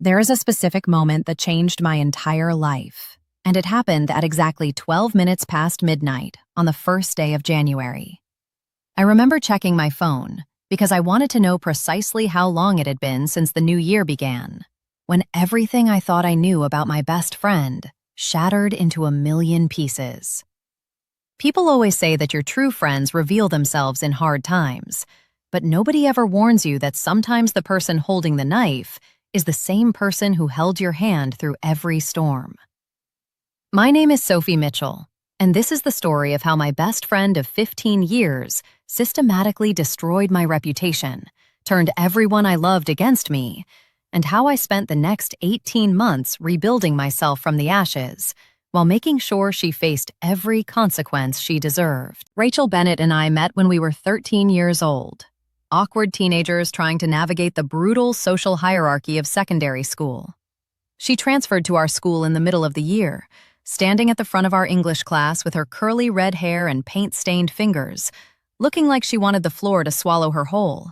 There is a specific moment that changed my entire life, and it happened at exactly 12 minutes past midnight on the first day of January. I remember checking my phone because I wanted to know precisely how long it had been since the new year began, when everything I thought I knew about my best friend shattered into a million pieces. People always say that your true friends reveal themselves in hard times, but nobody ever warns you that sometimes the person holding the knife is the same person who held your hand through every storm. My name is Sophie Mitchell, and this is the story of how my best friend of 15 years systematically destroyed my reputation, turned everyone I loved against me, and how I spent the next 18 months rebuilding myself from the ashes, while making sure she faced every consequence she deserved. Rachel Bennett and I met when we were 13 years old, awkward teenagers trying to navigate the brutal social hierarchy of secondary school. She transferred to our school in the middle of the year, standing at the front of our English class with her curly red hair and paint-stained fingers, looking like she wanted the floor to swallow her whole.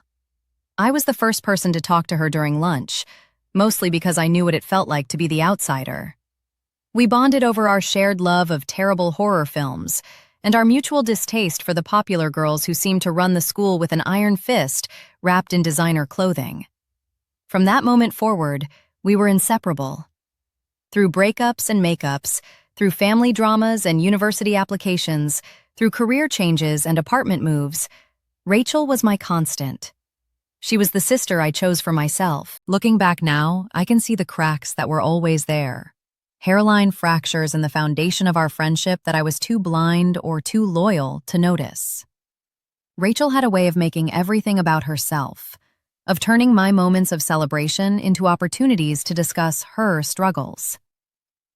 I was the first person to talk to her during lunch, mostly because I knew what it felt like to be the outsider. We bonded over our shared love of terrible horror films and our mutual distaste for the popular girls who seemed to run the school with an iron fist wrapped in designer clothing. From that moment forward, we were inseparable. Through breakups and makeups, through family dramas and university applications, through career changes and apartment moves, Rachel was my constant. She was the sister I chose for myself. Looking back now, I can see the cracks that were always there. Hairline fractures in the foundation of our friendship that I was too blind or too loyal to notice. Rachel had a way of making everything about herself, of turning my moments of celebration into opportunities to discuss her struggles.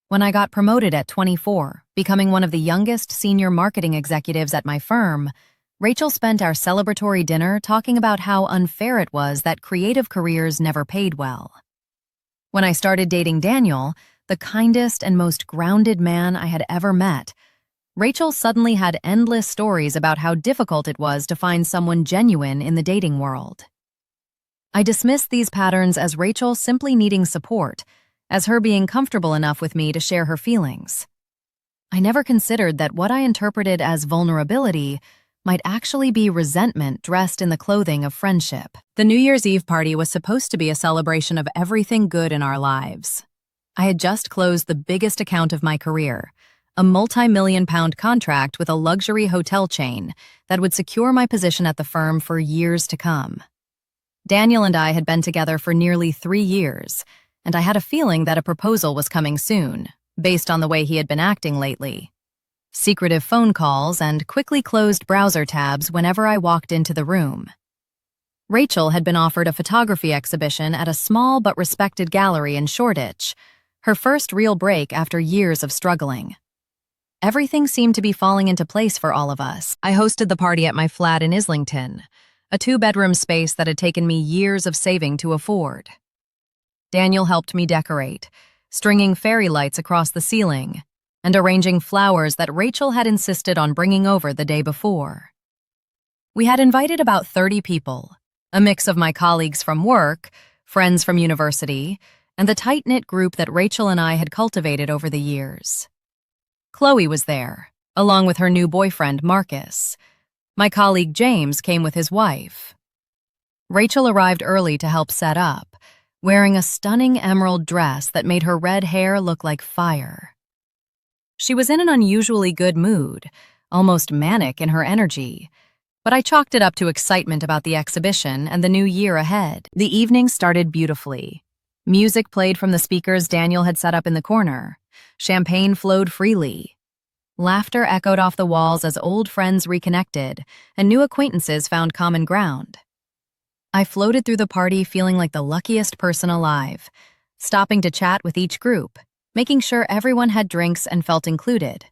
When I got promoted at 24, becoming one of the youngest senior marketing executives at my firm, Rachel spent our celebratory dinner talking about how unfair it was that creative careers never paid well. When I started dating Daniel, the kindest and most grounded man I had ever met, Rachel suddenly had endless stories about how difficult it was to find someone genuine in the dating world. I dismissed these patterns as Rachel simply needing support, as her being comfortable enough with me to share her feelings. I never considered that what I interpreted as vulnerability might actually be resentment dressed in the clothing of friendship. The New Year's Eve party was supposed to be a celebration of everything good in our lives. I had just closed the biggest account of my career, a multi-million-pound contract with a luxury hotel chain that would secure my position at the firm for years to come. Daniel and I had been together for nearly 3 years, and I had a feeling that a proposal was coming soon, based on the way he had been acting lately. Secretive phone calls and quickly closed browser tabs whenever I walked into the room. Rachel had been offered a photography exhibition at a small but respected gallery in Shoreditch, her first real break after years of struggling. Everything seemed to be falling into place for all of us. I hosted the party at my flat in Islington, a 2-bedroom space that had taken me years of saving to afford. Daniel helped me decorate, stringing fairy lights across the ceiling and arranging flowers that Rachel had insisted on bringing over the day before. We had invited about 30 people, a mix of my colleagues from work, friends from university, and the tight-knit group that Rachel and I had cultivated over the years. Chloe was there, along with her new boyfriend, Marcus. My colleague James came with his wife. Rachel arrived early to help set up, wearing a stunning emerald dress that made her red hair look like fire. She was in an unusually good mood, almost manic in her energy, but I chalked it up to excitement about the exhibition and the new year ahead. The evening started beautifully. Music played from the speakers Daniel had set up in the corner. Champagne flowed freely. Laughter echoed off the walls as old friends reconnected and new acquaintances found common ground. I floated through the party feeling like the luckiest person alive, stopping to chat with each group, making sure everyone had drinks and felt included.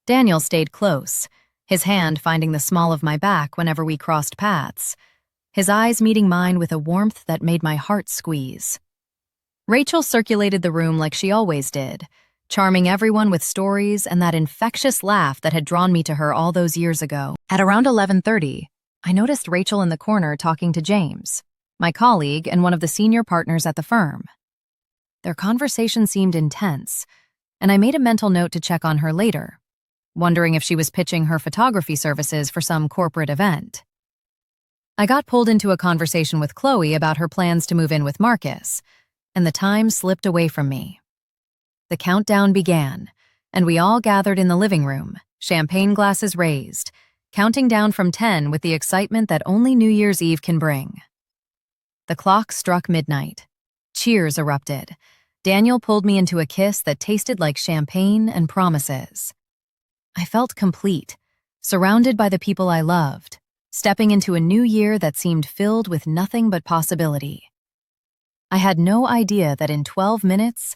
Daniel stayed close, his hand finding the small of my back whenever we crossed paths, his eyes meeting mine with a warmth that made my heart squeeze. Rachel circulated the room like she always did, charming everyone with stories and that infectious laugh that had drawn me to her all those years ago. At around 11:30, I noticed Rachel in the corner talking to James, my colleague and one of the senior partners at the firm. Their conversation seemed intense, and I made a mental note to check on her later, wondering if she was pitching her photography services for some corporate event. I got pulled into a conversation with Chloe about her plans to move in with Marcus, and the time slipped away from me. The countdown began, and we all gathered in the living room, champagne glasses raised, counting down from 10 with the excitement that only New Year's Eve can bring. The clock struck midnight. Cheers erupted. Daniel pulled me into a kiss that tasted like champagne and promises. I felt complete, surrounded by the people I loved, stepping into a new year that seemed filled with nothing but possibility. I had no idea that in 12 minutes,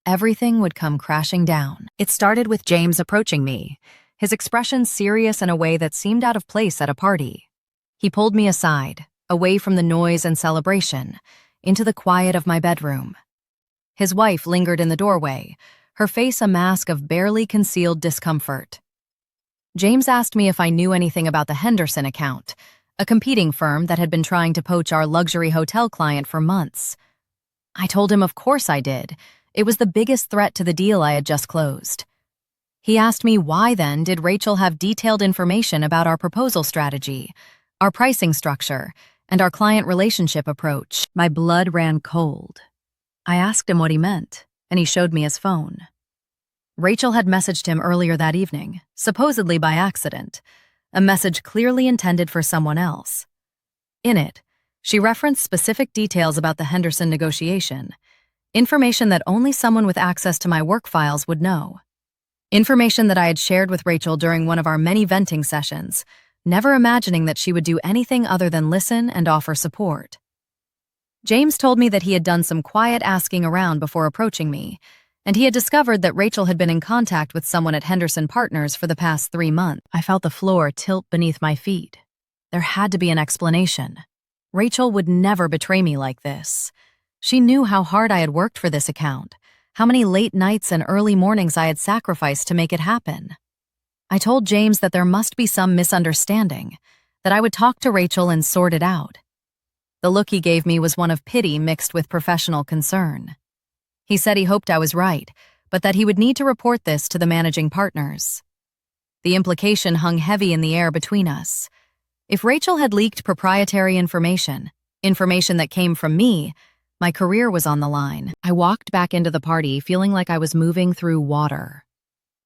everything would come crashing down. It started with James approaching me, his expression serious in a way that seemed out of place at a party. He pulled me aside, away from the noise and celebration, into the quiet of my bedroom. His wife lingered in the doorway, her face a mask of barely concealed discomfort. James asked me if I knew anything about the Henderson account, a competing firm that had been trying to poach our luxury hotel client for months. I told him of course I did. It was the biggest threat to the deal I had just closed. He asked me why then did Rachel have detailed information about our proposal strategy, our pricing structure, and our client relationship approach. My blood ran cold. I asked him what he meant, and he showed me his phone. Rachel had messaged him earlier that evening, supposedly by accident, a message clearly intended for someone else. In it, she referenced specific details about the Henderson negotiation, information that only someone with access to my work files would know. Information that I had shared with Rachel during one of our many venting sessions, never imagining that she would do anything other than listen and offer support. James told me that he had done some quiet asking around before approaching me, and he had discovered that Rachel had been in contact with someone at Henderson Partners for the past 3 months. I felt the floor tilt beneath my feet. There had to be an explanation. Rachel would never betray me like this. She knew how hard I had worked for this account, how many late nights and early mornings I had sacrificed to make it happen. I told James that there must be some misunderstanding, that I would talk to Rachel and sort it out. The look he gave me was one of pity mixed with professional concern. He said he hoped I was right, but that he would need to report this to the managing partners. The implication hung heavy in the air between us. If Rachel had leaked proprietary information that came from me, my career was on the line. I walked back into the party feeling like I was moving through water.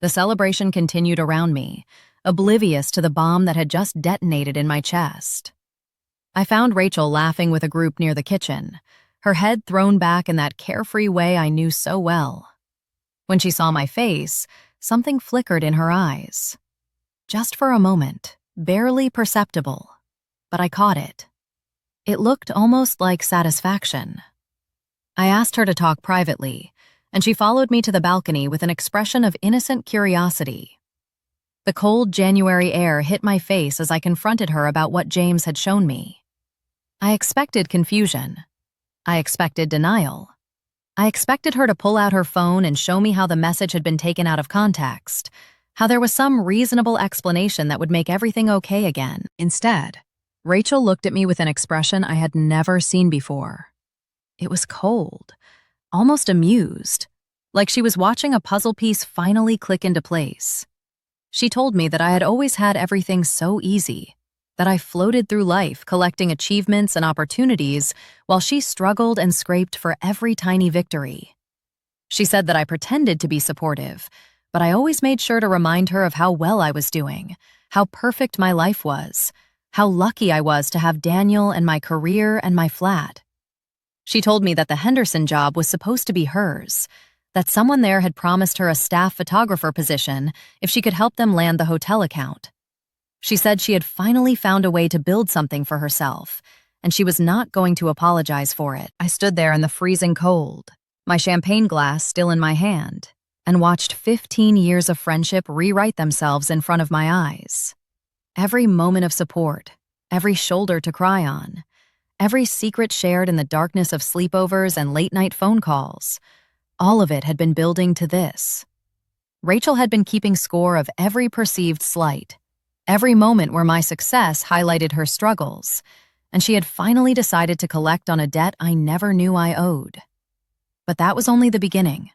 The celebration continued around me, oblivious to the bomb that had just detonated in my chest. I found Rachel laughing with a group near the kitchen, her head thrown back in that carefree way I knew so well. When she saw my face, something flickered in her eyes. Just for a moment, barely perceptible, but I caught it. It looked almost like satisfaction. I asked her to talk privately, and she followed me to the balcony with an expression of innocent curiosity. The cold January air hit my face as I confronted her about what James had shown me. I expected confusion. I expected denial. I expected her to pull out her phone and show me how the message had been taken out of context, how there was some reasonable explanation that would make everything okay again. Instead, Rachel looked at me with an expression I had never seen before. It was cold, almost amused, like she was watching a puzzle piece finally click into place. She told me that I had always had everything so easy, that I floated through life collecting achievements and opportunities while she struggled and scraped for every tiny victory. She said that I pretended to be supportive, but I always made sure to remind her of how well I was doing, how perfect my life was, how lucky I was to have Daniel and my career and my flat. She told me that the Henderson job was supposed to be hers, that someone there had promised her a staff photographer position if she could help them land the hotel account. She said she had finally found a way to build something for herself, and she was not going to apologize for it. I stood there in the freezing cold, my champagne glass still in my hand, and watched 15 years of friendship rewrite themselves in front of my eyes. Every moment of support, every shoulder to cry on, every secret shared in the darkness of sleepovers and late-night phone calls, all of it had been building to this. Rachel had been keeping score of every perceived slight, every moment where my success highlighted her struggles, and she had finally decided to collect on a debt I never knew I owed. But that was only the beginning.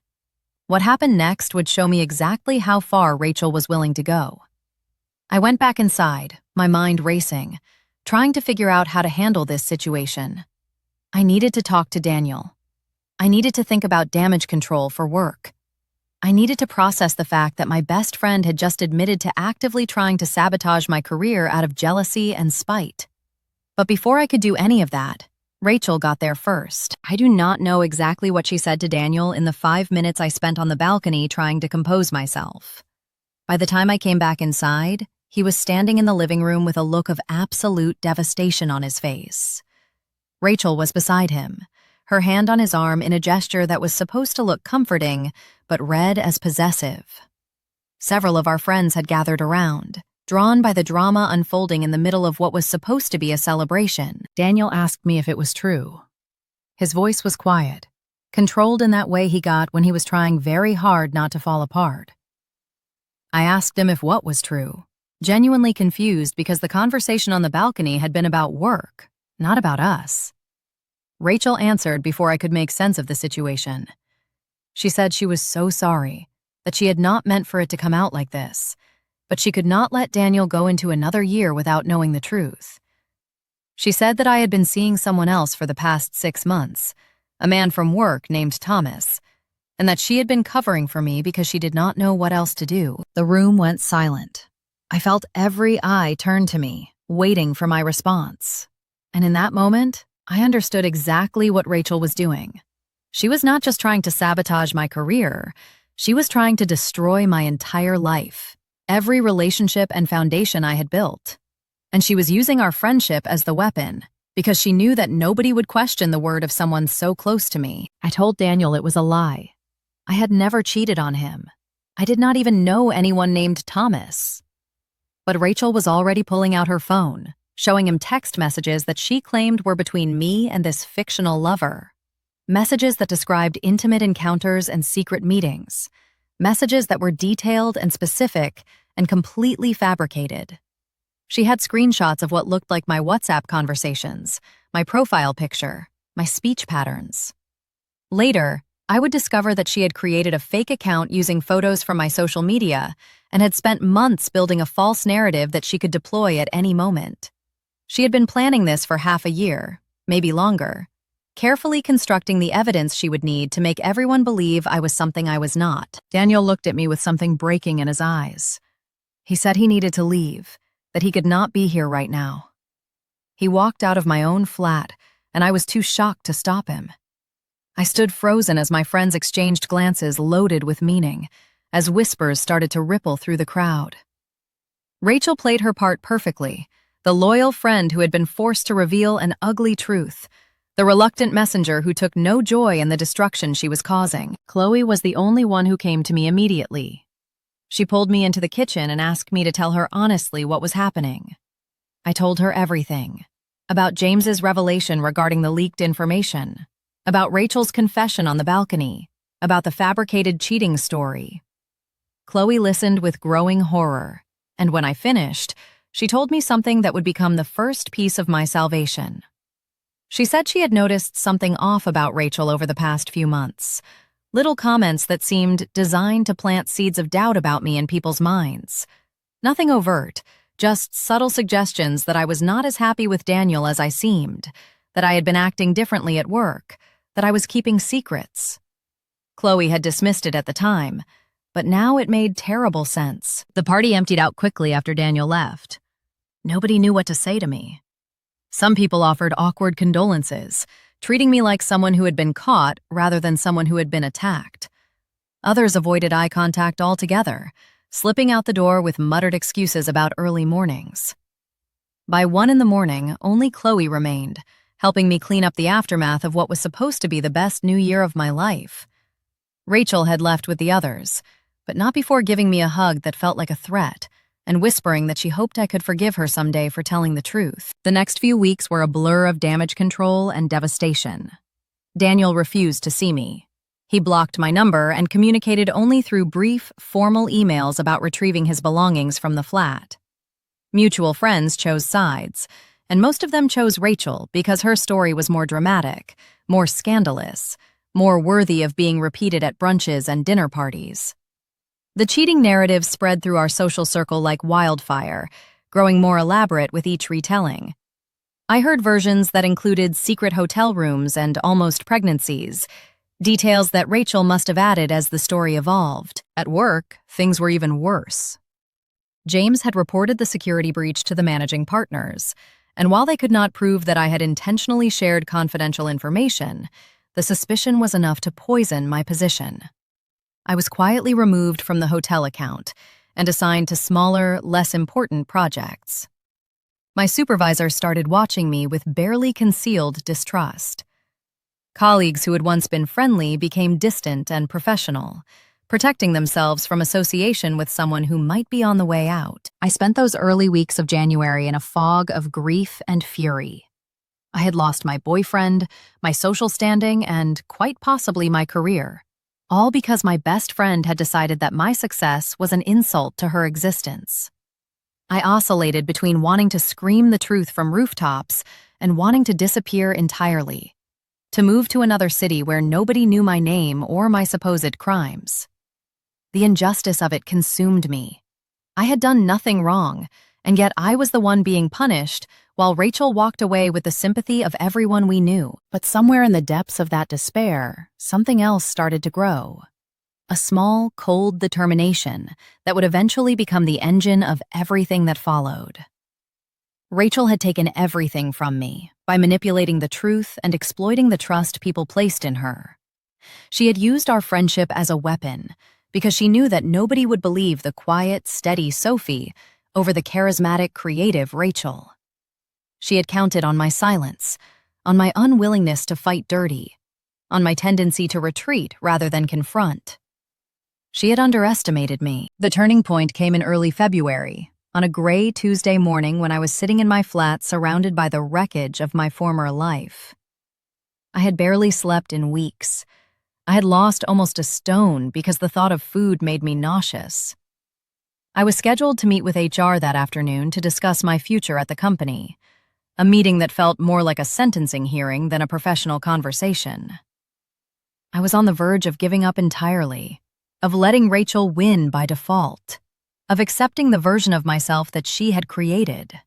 What happened next would show me exactly how far Rachel was willing to go. I went back inside, my mind racing, trying to figure out how to handle this situation. I needed to talk to Daniel. I needed to think about damage control for work. I needed to process the fact that my best friend had just admitted to actively trying to sabotage my career out of jealousy and spite. But before I could do any of that, Rachel got there first. I do not know exactly what she said to Daniel in the 5 minutes I spent on the balcony trying to compose myself. By the time I came back inside, he was standing in the living room with a look of absolute devastation on his face. Rachel was beside him, her hand on his arm in a gesture that was supposed to look comforting, but read as possessive. Several of our friends had gathered around, drawn by the drama unfolding in the middle of what was supposed to be a celebration. Daniel asked me if it was true. His voice was quiet, controlled in that way he got when he was trying very hard not to fall apart. I asked him if what was true, genuinely confused because the conversation on the balcony had been about work, not about us. Rachel answered before I could make sense of the situation. She said she was so sorry, that she had not meant for it to come out like this, but she could not let Daniel go into another year without knowing the truth. She said that I had been seeing someone else for the past 6 months, a man from work named Thomas, and that she had been covering for me because she did not know what else to do. The room went silent. I felt every eye turn to me, waiting for my response. And in that moment, I understood exactly what Rachel was doing. She was not just trying to sabotage my career, she was trying to destroy my entire life, every relationship and foundation I had built. And she was using our friendship as the weapon, because she knew that nobody would question the word of someone so close to me. I told Daniel it was a lie. I had never cheated on him. I did not even know anyone named Thomas. But Rachel was already pulling out her phone, showing him text messages that she claimed were between me and this fictional lover. Messages that described intimate encounters and secret meetings. Messages that were detailed and specific and completely fabricated. She had screenshots of what looked like my WhatsApp conversations, my profile picture, my speech patterns. Later, I would discover that she had created a fake account using photos from my social media and had spent months building a false narrative that she could deploy at any moment. She had been planning this for half a year, maybe longer, carefully constructing the evidence she would need to make everyone believe I was something I was not. Daniel looked at me with something breaking in his eyes. He said he needed to leave, that he could not be here right now. He walked out of my own flat, and I was too shocked to stop him. I stood frozen as my friends exchanged glances loaded with meaning, as whispers started to ripple through the crowd. Rachel played her part perfectly, the loyal friend who had been forced to reveal an ugly truth, the reluctant messenger who took no joy in the destruction she was causing. Chloe was the only one who came to me immediately. She pulled me into the kitchen and asked me to tell her honestly what was happening. I told her everything, about James's revelation regarding the leaked information, about Rachel's confession on the balcony, about the fabricated cheating story. Chloe listened with growing horror, and when I finished, she told me something that would become the first piece of my salvation. She said she had noticed something off about Rachel over the past few months, little comments that seemed designed to plant seeds of doubt about me in people's minds. Nothing overt, just subtle suggestions that I was not as happy with Daniel as I seemed, that I had been acting differently at work, that I was keeping secrets. Chloe had dismissed it at the time, but now it made terrible sense. The party emptied out quickly after Daniel left. Nobody knew what to say to me. Some people offered awkward condolences, treating me like someone who had been caught rather than someone who had been attacked. Others avoided eye contact altogether, slipping out the door with muttered excuses about early mornings. By 1 a.m, only Chloe remained, helping me clean up the aftermath of what was supposed to be the best new year of my life. Rachel had left with the others, but not before giving me a hug that felt like a threat, and whispering that she hoped I could forgive her someday for telling the truth. The next few weeks were a blur of damage control and devastation. Daniel refused to see me. He blocked my number and communicated only through brief, formal emails about retrieving his belongings from the flat. Mutual friends chose sides, and most of them chose Rachel because her story was more dramatic, more scandalous, more worthy of being repeated at brunches and dinner parties. The cheating narrative spread through our social circle like wildfire, growing more elaborate with each retelling. I heard versions that included secret hotel rooms and almost pregnancies, details that Rachel must have added as the story evolved. At work, things were even worse. James had reported the security breach to the managing partners, and while they could not prove that I had intentionally shared confidential information, the suspicion was enough to poison my position. I was quietly removed from the hotel account and assigned to smaller, less important projects. My supervisor started watching me with barely concealed distrust. Colleagues who had once been friendly became distant and professional, protecting themselves from association with someone who might be on the way out. I spent those early weeks of January in a fog of grief and fury. I had lost my boyfriend, my social standing, and quite possibly my career, all because my best friend had decided that my success was an insult to her existence. I oscillated between wanting to scream the truth from rooftops and wanting to disappear entirely, to move to another city where nobody knew my name or my supposed crimes. The injustice of it consumed me. I had done nothing wrong, and yet I was the one being punished, while Rachel walked away with the sympathy of everyone we knew. But somewhere in the depths of that despair, something else started to grow. A small, cold determination that would eventually become the engine of everything that followed. Rachel had taken everything from me by manipulating the truth and exploiting the trust people placed in her. She had used our friendship as a weapon because she knew that nobody would believe the quiet, steady Sophie over the charismatic, creative Rachel. She had counted on my silence, on my unwillingness to fight dirty, on my tendency to retreat rather than confront. She had underestimated me. The turning point came in early February, on a gray Tuesday morning when I was sitting in my flat surrounded by the wreckage of my former life. I had barely slept in weeks. I had lost almost a stone because the thought of food made me nauseous. I was scheduled to meet with HR that afternoon to discuss my future at the company, a meeting that felt more like a sentencing hearing than a professional conversation. I was on the verge of giving up entirely, of letting Rachel win by default, of accepting the version of myself that she had created.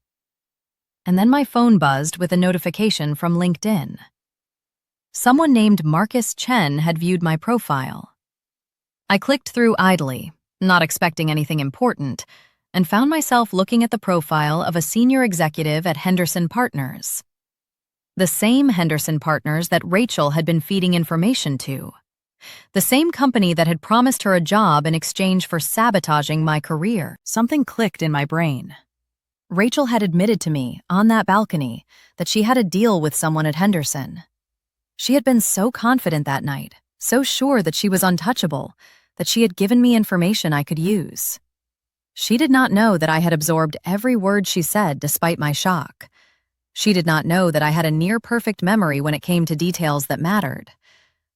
And then my phone buzzed with a notification from LinkedIn. Someone named Marcus Chen had viewed my profile. I clicked through idly, not expecting anything important, and found myself looking at the profile of a senior executive at Henderson Partners. The same Henderson Partners that Rachel had been feeding information to. The same company that had promised her a job in exchange for sabotaging my career. Something clicked in my brain. Rachel had admitted to me, on that balcony, that she had a deal with someone at Henderson. She had been so confident that night, so sure that she was untouchable, that she had given me information I could use. She did not know that I had absorbed every word she said despite my shock. She did not know that I had a near-perfect memory when it came to details that mattered.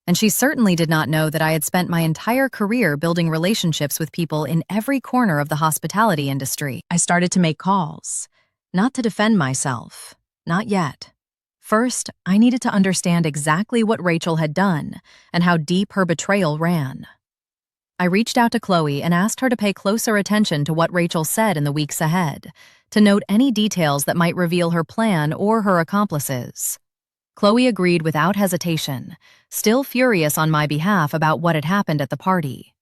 And she certainly did not know that I had spent my entire career building relationships with people in every corner of the hospitality industry. I started to make calls, not to defend myself, not yet. First, I needed to understand exactly what Rachel had done and how deep her betrayal ran. I reached out to Chloe and asked her to pay closer attention to what Rachel said in the weeks ahead, to note any details that might reveal her plan or her accomplices. Chloe agreed without hesitation, still furious on my behalf about what had happened at the party.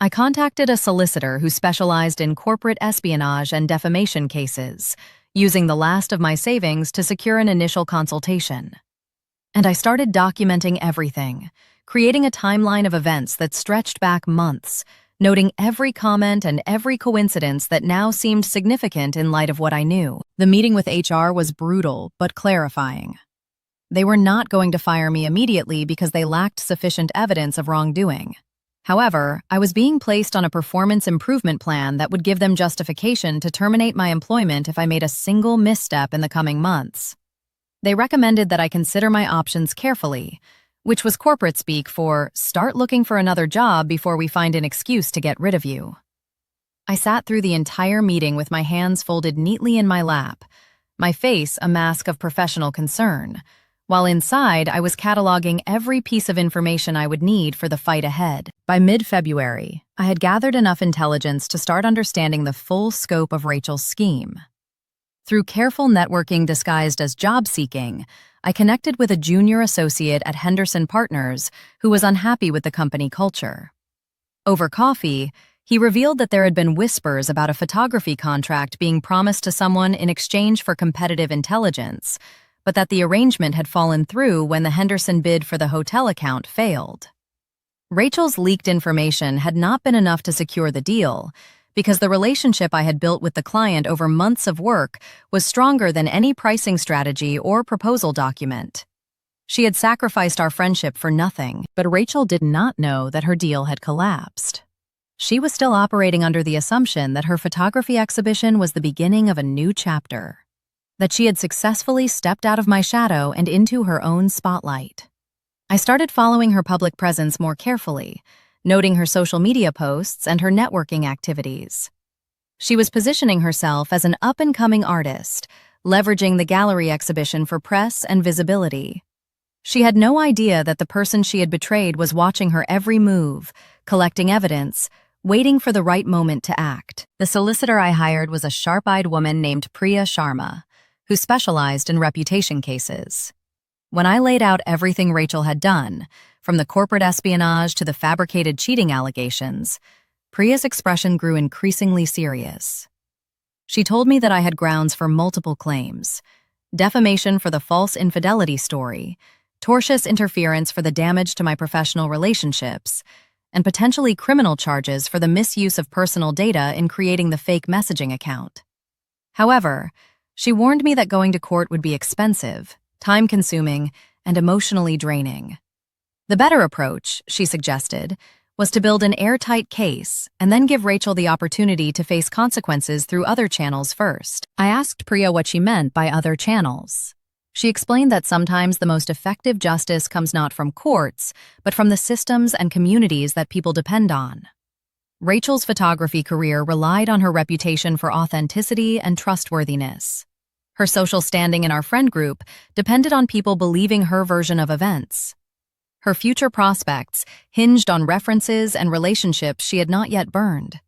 I contacted a solicitor who specialized in corporate espionage and defamation cases, using the last of my savings to secure an initial consultation. And I started documenting everything, creating a timeline of events that stretched back months, noting every comment and every coincidence that now seemed significant in light of what I knew. The meeting with HR was brutal but clarifying. They were not going to fire me immediately because they lacked sufficient evidence of wrongdoing. However, I was being placed on a performance improvement plan that would give them justification to terminate my employment if I made a single misstep in the coming months. They recommended that I consider my options carefully, which was corporate speak for start looking for another job before we find an excuse to get rid of you. I sat through the entire meeting with my hands folded neatly in my lap, my face a mask of professional concern, while inside I was cataloging every piece of information I would need for the fight ahead. By mid-February, I had gathered enough intelligence to start understanding the full scope of Rachel's scheme. Through careful networking disguised as job seeking, I connected with a junior associate at Henderson Partners who was unhappy with the company culture. Over coffee, he revealed that there had been whispers about a photography contract being promised to someone in exchange for competitive intelligence, but that the arrangement had fallen through when the Henderson bid for the hotel account failed. Rachel's leaked information had not been enough to secure the deal, because the relationship I had built with the client over months of work was stronger than any pricing strategy or proposal document. She had sacrificed our friendship for nothing, but Rachel did not know that her deal had collapsed. She was still operating under the assumption that her photography exhibition was the beginning of a new chapter, that she had successfully stepped out of my shadow and into her own spotlight. I started following her public presence more carefully, noting her social media posts and her networking activities. She was positioning herself as an up-and-coming artist, leveraging the gallery exhibition for press and visibility. She had no idea that the person she had betrayed was watching her every move, collecting evidence, waiting for the right moment to act. The solicitor I hired was a sharp-eyed woman named Priya Sharma, who specialized in reputation cases. When I laid out everything Rachel had done, from the corporate espionage to the fabricated cheating allegations, Priya's expression grew increasingly serious. She told me that I had grounds for multiple claims: defamation for the false infidelity story, tortious interference for the damage to my professional relationships, and potentially criminal charges for the misuse of personal data in creating the fake messaging account. However, she warned me that going to court would be expensive, time-consuming, and emotionally draining. The better approach, she suggested, was to build an airtight case and then give Rachel the opportunity to face consequences through other channels first. I asked Priya what she meant by other channels. She explained that sometimes the most effective justice comes not from courts, but from the systems and communities that people depend on. Rachel's photography career relied on her reputation for authenticity and trustworthiness. Her social standing in our friend group depended on people believing her version of events. Her future prospects hinged on references and relationships she had not yet burned.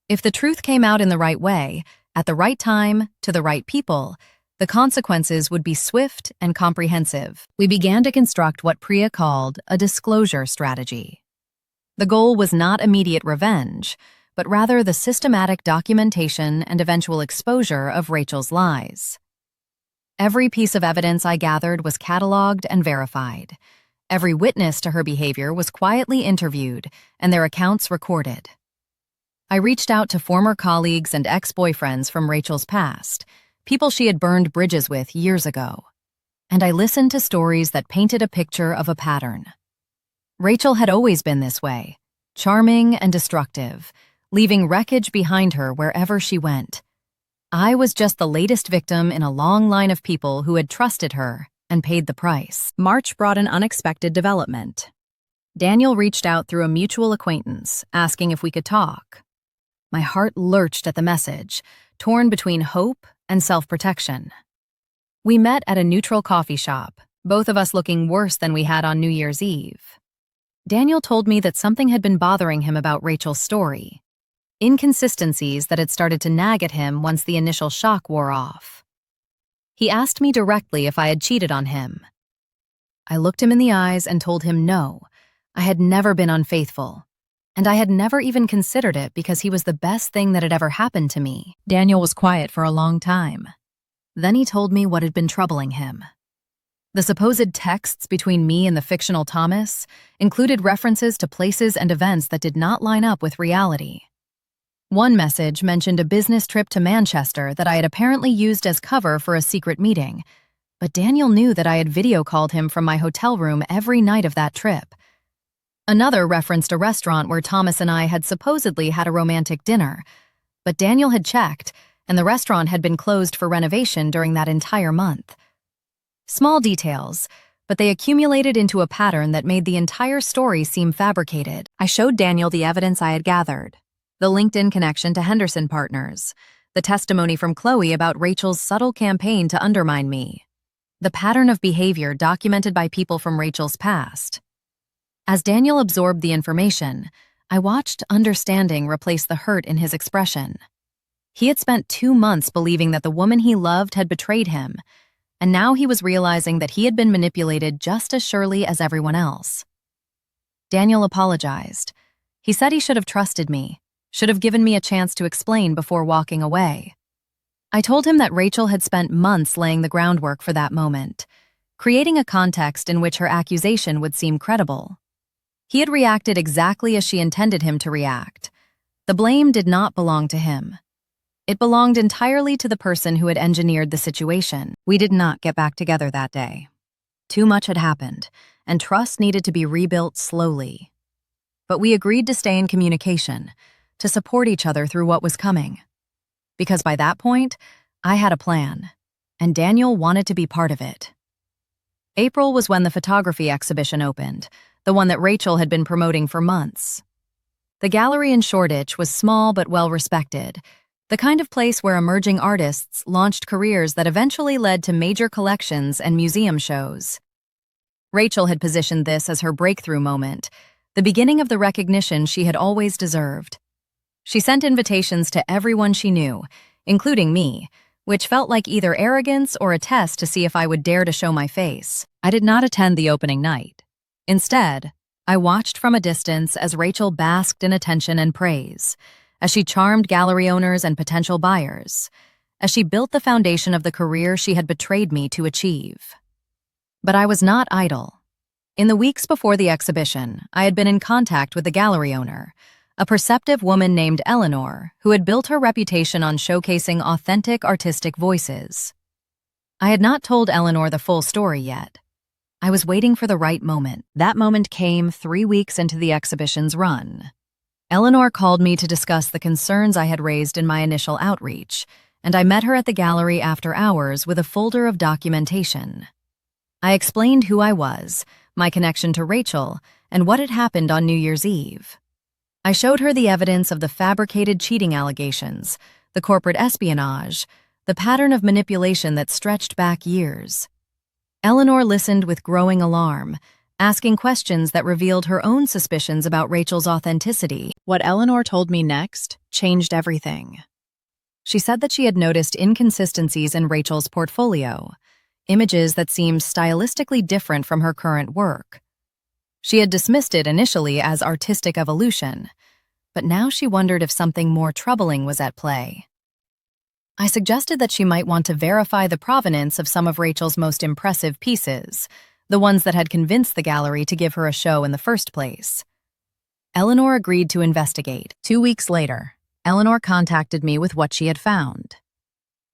If the truth came out in the right way, at the right time, to the right people, the consequences would be swift and comprehensive. We began to construct what Priya called a disclosure strategy. The goal was not immediate revenge, but rather the systematic documentation and eventual exposure of Rachel's lies. Every piece of evidence I gathered was cataloged and verified. Every witness to her behavior was quietly interviewed and their accounts recorded. I reached out to former colleagues and ex-boyfriends from Rachel's past, people she had burned bridges with years ago, and I listened to stories that painted a picture of a pattern. Rachel had always been this way, charming and destructive, leaving wreckage behind her wherever she went. I was just the latest victim in a long line of people who had trusted her and paid the price. March brought an unexpected development. Daniel reached out through a mutual acquaintance, asking if we could talk. My heart lurched at the message, torn between hope and self-protection. We met at a neutral coffee shop, both of us looking worse than we had on New Year's Eve. Daniel told me that something had been bothering him about Rachel's story, inconsistencies that had started to nag at him once the initial shock wore off. He asked me directly if I had cheated on him. I looked him in the eyes and told him no, I had never been unfaithful, and I had never even considered it because he was the best thing that had ever happened to me. Daniel was quiet for a long time. Then he told me what had been troubling him. The supposed texts between me and the fictional Thomas included references to places and events that did not line up with reality. One message mentioned a business trip to Manchester that I had apparently used as cover for a secret meeting, but Daniel knew that I had video called him from my hotel room every night of that trip. Another referenced a restaurant where Thomas and I had supposedly had a romantic dinner, but Daniel had checked, and the restaurant had been closed for renovation during that entire month. Small details, but they accumulated into a pattern that made the entire story seem fabricated. I showed Daniel the evidence I had gathered, the LinkedIn connection to Henderson Partners, the testimony from Chloe about Rachel's subtle campaign to undermine me. the pattern of behavior documented by people from Rachel's past. As Daniel absorbed the information, I watched understanding replace the hurt in his expression. He had spent 2 months believing that the woman he loved had betrayed him, and now he was realizing that he had been manipulated just as surely as everyone else. Daniel apologized. He said he should have trusted me, should have given me a chance to explain before walking away. I told him that Rachel had spent months laying the groundwork for that moment, creating a context in which her accusation would seem credible. He had reacted exactly as she intended him to react. The blame did not belong to him. It belonged entirely to the person who had engineered the situation. We did not get back together that day. Too much had happened, and trust needed to be rebuilt slowly. But we agreed to stay in communication, to support each other through what was coming. Because by that point, I had a plan, and Daniel wanted to be part of it. April was when the photography exhibition opened, the one that Rachel had been promoting for months. The gallery in Shoreditch was small but well-respected, the kind of place where emerging artists launched careers that eventually led to major collections and museum shows. Rachel had positioned this as her breakthrough moment, the beginning of the recognition she had always deserved. She sent invitations to everyone she knew, including me, which felt like either arrogance or a test to see if I would dare to show my face. I did not attend the opening night. Instead, I watched from a distance as Rachel basked in attention and praise, as she charmed gallery owners and potential buyers, as she built the foundation of the career she had betrayed me to achieve. But I was not idle. In the weeks before the exhibition, I had been in contact with the gallery owner, a perceptive woman named Eleanor, who had built her reputation on showcasing authentic artistic voices. I had not told Eleanor the full story yet. I was waiting for the right moment. That moment came 3 weeks into the exhibition's run. Eleanor called me to discuss the concerns I had raised in my initial outreach, and I met her at the gallery after hours with a folder of documentation. I explained who I was, my connection to Rachel, and what had happened on New Year's Eve. I showed her the evidence of the fabricated cheating allegations, the corporate espionage, the pattern of manipulation that stretched back years. Eleanor listened with growing alarm, asking questions that revealed her own suspicions about Rachel's authenticity. What Eleanor told me next changed everything. She said that she had noticed inconsistencies in Rachel's portfolio, images that seemed stylistically different from her current work. She had dismissed it initially as artistic evolution, but now she wondered if something more troubling was at play. I suggested that she might want to verify the provenance of some of Rachel's most impressive pieces, the ones that had convinced the gallery to give her a show in the first place. Eleanor agreed to investigate. 2 weeks later, Eleanor contacted me with what she had found.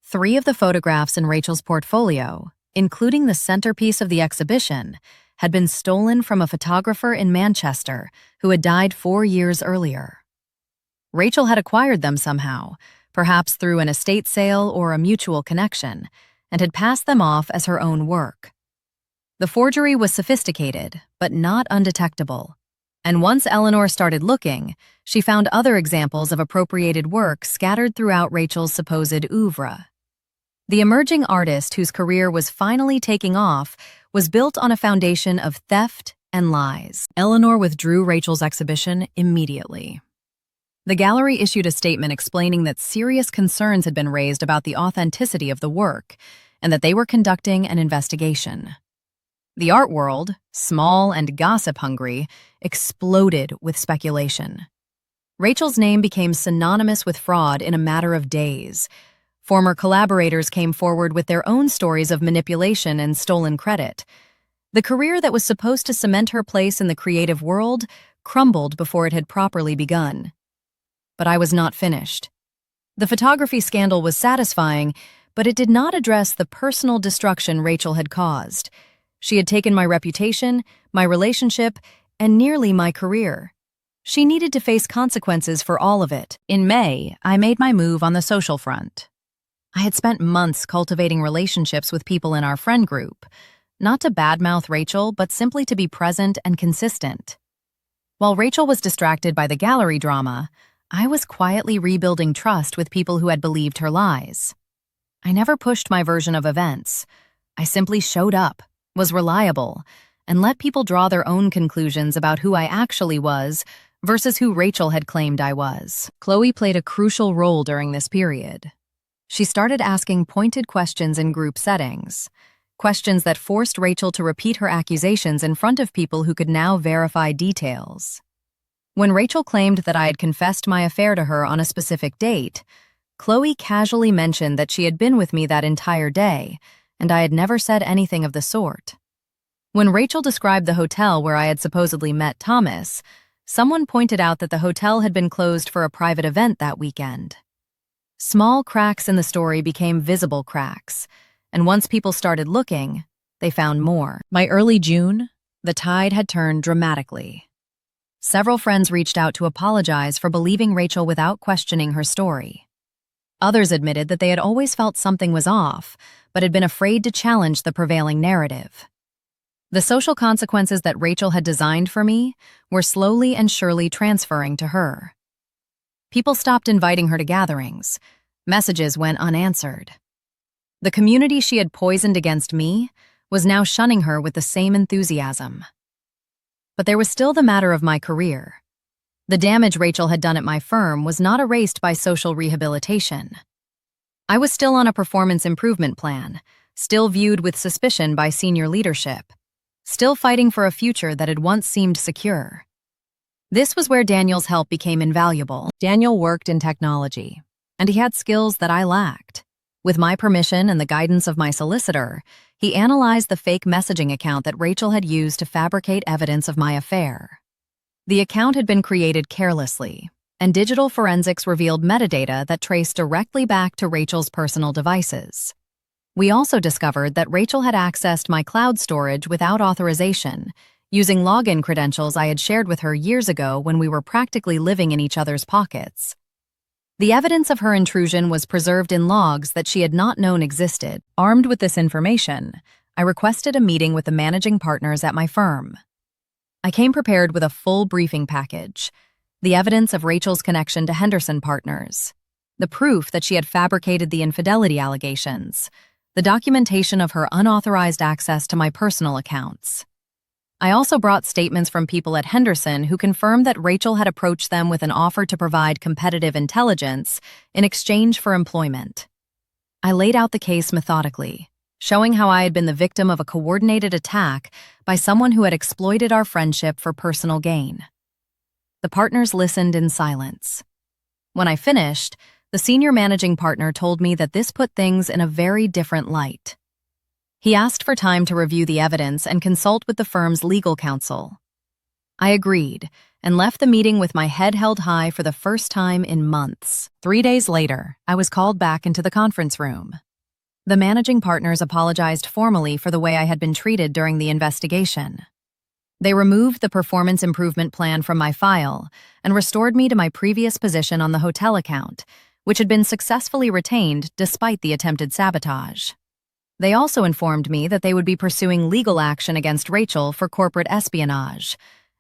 3 of the photographs in Rachel's portfolio, including the centerpiece of the exhibition, had been stolen from a photographer in Manchester who had died 4 years earlier. Rachel had acquired them somehow, perhaps through an estate sale or a mutual connection, and had passed them off as her own work. The forgery was sophisticated, but not undetectable, and once Eleanor started looking, she found other examples of appropriated work scattered throughout Rachel's supposed oeuvre. The emerging artist whose career was finally taking off was built on a foundation of theft and lies. Eleanor withdrew Rachel's exhibition immediately. The gallery issued a statement explaining that serious concerns had been raised about the authenticity of the work and that they were conducting an investigation. The art world, small and gossip-hungry, exploded with speculation. Rachel's name became synonymous with fraud in a matter of days. Former collaborators came forward with their own stories of manipulation and stolen credit. The career that was supposed to cement her place in the creative world crumbled before it had properly begun. But I was not finished. The photography scandal was satisfying, but it did not address the personal destruction Rachel had caused. She had taken my reputation, my relationship, and nearly my career. She needed to face consequences for all of it. In May, I made my move on the social front. I had spent months cultivating relationships with people in our friend group, not to badmouth Rachel, but simply to be present and consistent. While Rachel was distracted by the gallery drama, I was quietly rebuilding trust with people who had believed her lies. I never pushed my version of events. I simply showed up, was reliable, and let people draw their own conclusions about who I actually was versus who Rachel had claimed I was. Chloe played a crucial role during this period. She started asking pointed questions in group settings, questions that forced Rachel to repeat her accusations in front of people who could now verify details. When Rachel claimed that I had confessed my affair to her on a specific date, Chloe casually mentioned that she had been with me that entire day, and I had never said anything of the sort. When Rachel described the hotel where I had supposedly met Thomas, someone pointed out that the hotel had been closed for a private event that weekend. Small cracks in the story became visible cracks, and once people started looking, they found more. By early June, the tide had turned dramatically. Several friends reached out to apologize for believing Rachel without questioning her story. Others admitted that they had always felt something was off, but had been afraid to challenge the prevailing narrative. The social consequences that Rachel had designed for me were slowly and surely transferring to her. People stopped inviting her to gatherings. Messages went unanswered. The community she had poisoned against me was now shunning her with the same enthusiasm. But there was still the matter of my career. The damage Rachel had done at my firm was not erased by social rehabilitation. I was still on a performance improvement plan, still viewed with suspicion by senior leadership, still fighting for a future that had once seemed secure. This was where Daniel's help became invaluable. Daniel worked in technology, and he had skills that I lacked. With my permission and the guidance of my solicitor, he analyzed the fake messaging account that Rachel had used to fabricate evidence of my affair. The account had been created carelessly, and digital forensics revealed metadata that traced directly back to Rachel's personal devices. We also discovered that Rachel had accessed my cloud storage without authorization, using login credentials I had shared with her years ago when we were practically living in each other's pockets. The evidence of her intrusion was preserved in logs that she had not known existed. Armed with this information, I requested a meeting with the managing partners at my firm. I came prepared with a full briefing package, the evidence of Rachel's connection to Henderson Partners, the proof that she had fabricated the infidelity allegations, the documentation of her unauthorized access to my personal accounts. I also brought statements from people at Henderson who confirmed that Rachel had approached them with an offer to provide competitive intelligence in exchange for employment. I laid out the case methodically, showing how I had been the victim of a coordinated attack by someone who had exploited our friendship for personal gain. The partners listened in silence. When I finished, the senior managing partner told me that this put things in a very different light. He asked for time to review the evidence and consult with the firm's legal counsel. I agreed and left the meeting with my head held high for the first time in months. 3 days later, I was called back into the conference room. The managing partners apologized formally for the way I had been treated during the investigation. They removed the performance improvement plan from my file and restored me to my previous position on the hotel account, which had been successfully retained despite the attempted sabotage. They also informed me that they would be pursuing legal action against Rachel for corporate espionage,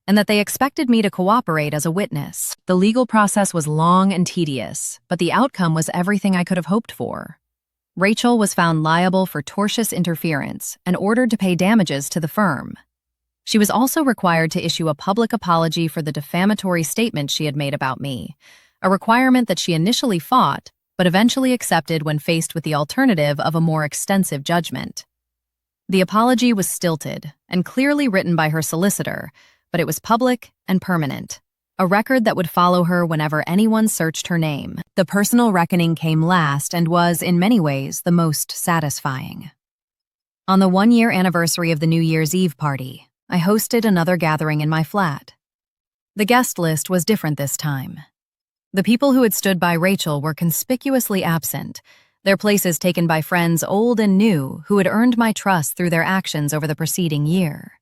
and that they expected me to cooperate as a witness. The legal process was long and tedious, but the outcome was everything I could have hoped for. Rachel was found liable for tortious interference and ordered to pay damages to the firm. She was also required to issue a public apology for the defamatory statement she had made about me, a requirement that she initially fought but eventually accepted when faced with the alternative of a more extensive judgment. The apology was stilted and clearly written by her solicitor, but it was public and permanent, a record that would follow her whenever anyone searched her name. The personal reckoning came last and was, in many ways, the most satisfying. On the 1-year anniversary of the New Year's Eve party, I hosted another gathering in my flat. The guest list was different this time. The people who had stood by Rachel were conspicuously absent, their places taken by friends old and new who had earned my trust through their actions over the preceding year.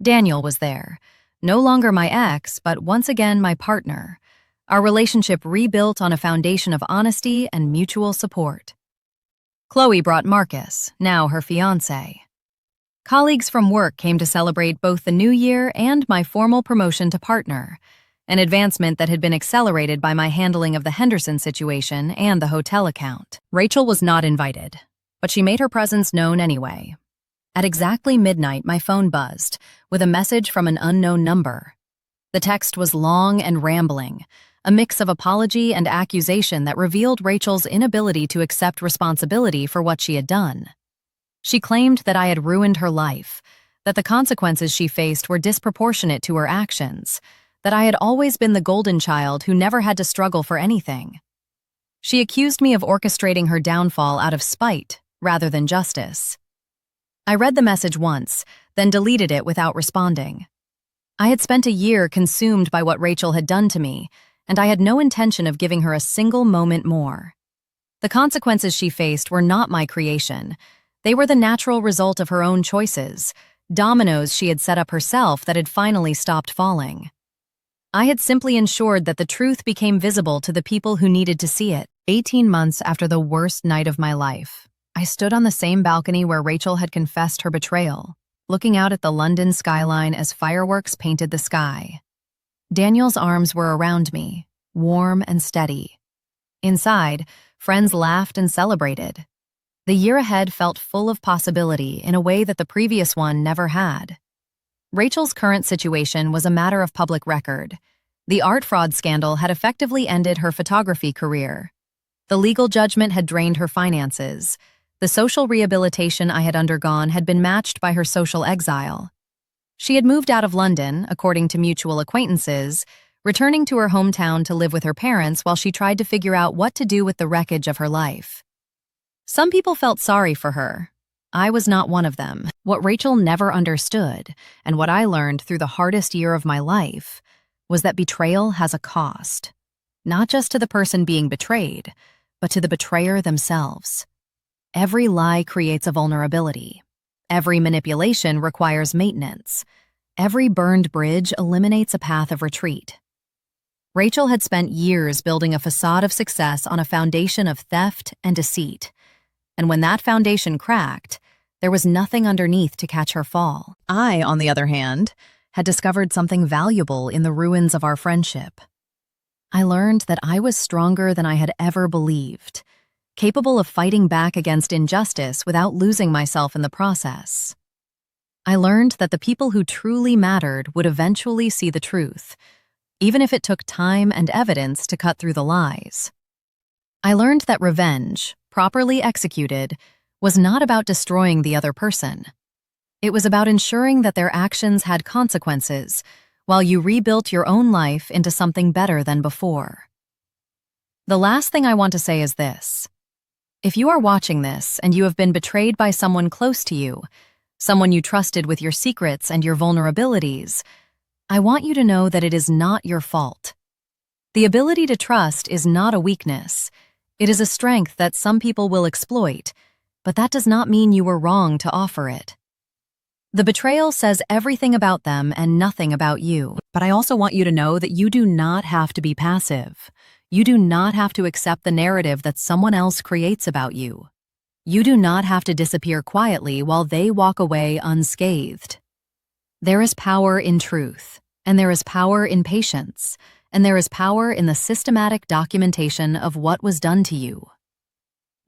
Daniel was there, no longer my ex, but once again my partner, our relationship rebuilt on a foundation of honesty and mutual support. Chloe brought Marcus, now her fiancé. Colleagues from work came to celebrate both the new year and my formal promotion to partner, an advancement that had been accelerated by my handling of the Henderson situation and the hotel account. Rachel was not invited, but she made her presence known anyway. At exactly midnight, my phone buzzed, with a message from an unknown number. The text was long and rambling, a mix of apology and accusation that revealed Rachel's inability to accept responsibility for what she had done. She claimed that I had ruined her life, that the consequences she faced were disproportionate to her actions, that I had always been the golden child who never had to struggle for anything. She accused me of orchestrating her downfall out of spite rather than justice. I read the message once, then deleted it without responding. I had spent a year consumed by what Rachel had done to me, and I had no intention of giving her a single moment more. The consequences she faced were not my creation. They were the natural result of her own choices, dominoes she had set up herself that had finally stopped falling. I had simply ensured that the truth became visible to the people who needed to see it. 18 months after the worst night of my life, I stood on the same balcony where Rachel had confessed her betrayal, looking out at the London skyline as fireworks painted the sky. Daniel's arms were around me, warm and steady. Inside, friends laughed and celebrated. The year ahead felt full of possibility in a way that the previous one never had. Rachel's current situation was a matter of public record. The art fraud scandal had effectively ended her photography career. The legal judgment had drained her finances. The social rehabilitation I had undergone had been matched by her social exile. She had moved out of London, according to mutual acquaintances, returning to her hometown to live with her parents while she tried to figure out what to do with the wreckage of her life. Some people felt sorry for her. I was not one of them. What Rachel never understood, and what I learned through the hardest year of my life, was that betrayal has a cost. Not just to the person being betrayed, but to the betrayer themselves. Every lie creates a vulnerability. Every manipulation requires maintenance. Every burned bridge eliminates a path of retreat. Rachel had spent years building a facade of success on a foundation of theft and deceit. And when that foundation cracked, there was nothing underneath to catch her fall. I, on the other hand, had discovered something valuable in the ruins of our friendship. I learned that I was stronger than I had ever believed, capable of fighting back against injustice without losing myself in the process. I learned that the people who truly mattered would eventually see the truth, even if it took time and evidence to cut through the lies. I learned that revenge, properly executed, was not about destroying the other person. It was about ensuring that their actions had consequences, while you rebuilt your own life into something better than before. The last thing I want to say is this. If you are watching this and you have been betrayed by someone close to you, someone you trusted with your secrets and your vulnerabilities, I want you to know that it is not your fault. The ability to trust is not a weakness. It is a strength that some people will exploit, but that does not mean you were wrong to offer it. The betrayal says everything about them and nothing about you. But I also want you to know that you do not have to be passive. You do not have to accept the narrative that someone else creates about you. You do not have to disappear quietly while they walk away unscathed. There is power in truth, and there is power in patience, and there is power in the systematic documentation of what was done to you.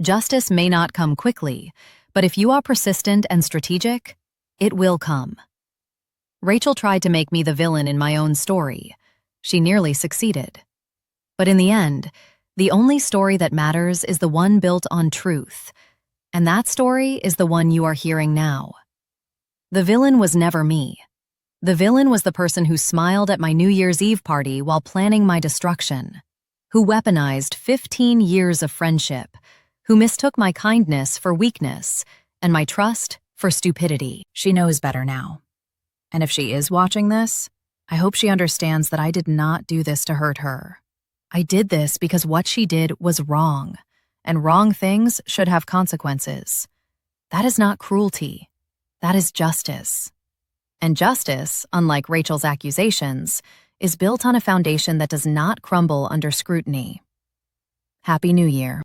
Justice may not come quickly, but if you are persistent and strategic, it will come. Rachel tried to make me the villain in my own story. She nearly succeeded. But in the end, the only story that matters is the one built on truth, and that story is the one you are hearing now. The villain was never me. The villain was the person who smiled at my New Year's Eve party while planning my destruction, who weaponized 15 years of friendship, who mistook my kindness for weakness and my trust for stupidity. She knows better now. And if she is watching this, I hope she understands that I did not do this to hurt her. I did this because what she did was wrong, and wrong things should have consequences. That is not cruelty. That is justice. And justice, unlike Rachel's accusations, is built on a foundation that does not crumble under scrutiny. Happy New Year.